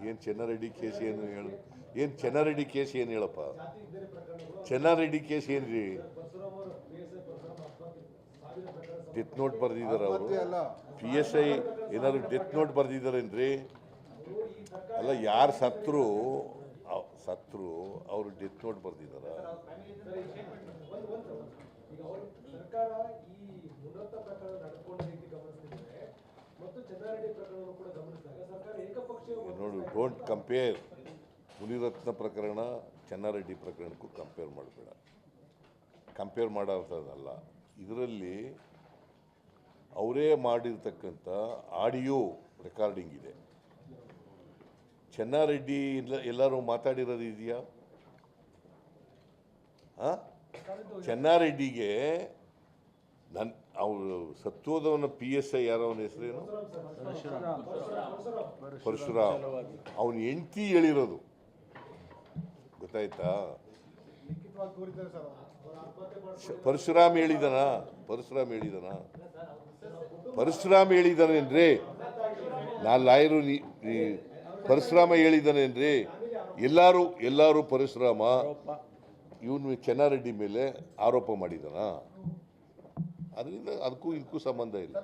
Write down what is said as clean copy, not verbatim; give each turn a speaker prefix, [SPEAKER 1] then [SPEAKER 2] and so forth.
[SPEAKER 1] ಏನು ಚೆನ್ನಾರೆಡ್ಡಿ ಕೇಸ್ ಏನು ಹೇಳು, ಏನು ಚೆನ್ನಾರೆಡ್ಡಿ ಕೇಸ್ ಏನು ಹೇಳಪ್ಪ, ಚೆನ್ನಾರೆಡ್ಡಿ ಕೇಸ್ ಏನು ರೀ? ಡೆತ್ ನೋಟ್ ಬರೆದಿದ್ದಾರೆ ಅವರು, PSI ಏನಾದ್ರು ಡೆತ್ ನೋಟ್ ಬರೆದಿದ್ದಾರೇನ್ರಿ? ಅಲ್ಲ, ಯಾರು ಸತ್ರು ಅವರು ಡೆತ್ ನೋಟ್ ಬರೆದಿದ್ದಾರ?
[SPEAKER 2] ಸರ್ಕಾರ ಈ ಮುನ್ನತ್ತ ಪ್ರಕರಣ ನಡೆದುಕೊಂಡ ರೀತಿ ಗಮನಿಸ್ತಿದ್ರೆ ಮತ್ತು ಚೆನ್ನಾರೆಡ್ಡಿ ಪ್ರಕರಣವನ್ನು ಕೂಡ ಗಮನಿಸಿದಾಗ ಸರ್ಕಾರ ಏಕಪಕ್ಷೀಯ
[SPEAKER 1] ನೋಡು, ಡೋಂಟ್ ಕಂಪೇರ್ ಮುನಿರತ್ನ ಪ್ರಕರಣ ಚೆನ್ನಾರೆಡ್ಡಿ ಪ್ರಕರಣಕ್ಕೂ ಕಂಪೇರ್ ಮಾಡಬೇಡ. ಕಂಪೇರ್ ಮಾಡೋಂಥದ್ದಲ್ಲ. ಇದರಲ್ಲಿ ಅವರೇ ಮಾಡಿರ್ತಕ್ಕಂಥ ಆಡಿಯೋ ರೆಕಾರ್ಡಿಂಗ್ ಇದೆ. ಚೆನ್ನಾರೆಡ್ಡಿ ಎಲ್ಲರೂ ಮಾತಾಡಿರೋದು ಇದೆಯಾ? ಚೆನ್ನಾರೆಡ್ಡಿಗೆ ಅವರು ಸತ್ತೋದವನ PSI ಯಾರೋ, ಅವನ ಹೆಸರೇನು? ಪರಶುರಾಮ್. ಅವನ ಹೆಂಡತಿ ಹೇಳಿರೋದು ಗೊತ್ತಾಯ್ತಾ? ಪರಶುರಾಮ್ ಹೇಳಿದಾನೇನ್ರಿ? ನಾನು ಲಾಯರು, ಪರಶುರಾಮ ಹೇಳಿದಾನೇನ್ರಿ? ಎಲ್ಲರೂ ಪರಶುರಾಮ ಇವನು ಚೆನ್ನಾರೆಡ್ಡಿ ಮೇಲೆ ಆರೋಪ ಮಾಡಿದಾನ. ಅದರಿಂದ ಅದಕ್ಕೂ ಇದಕ್ಕೂ ಸಂಬಂಧ ಇಲ್ಲ.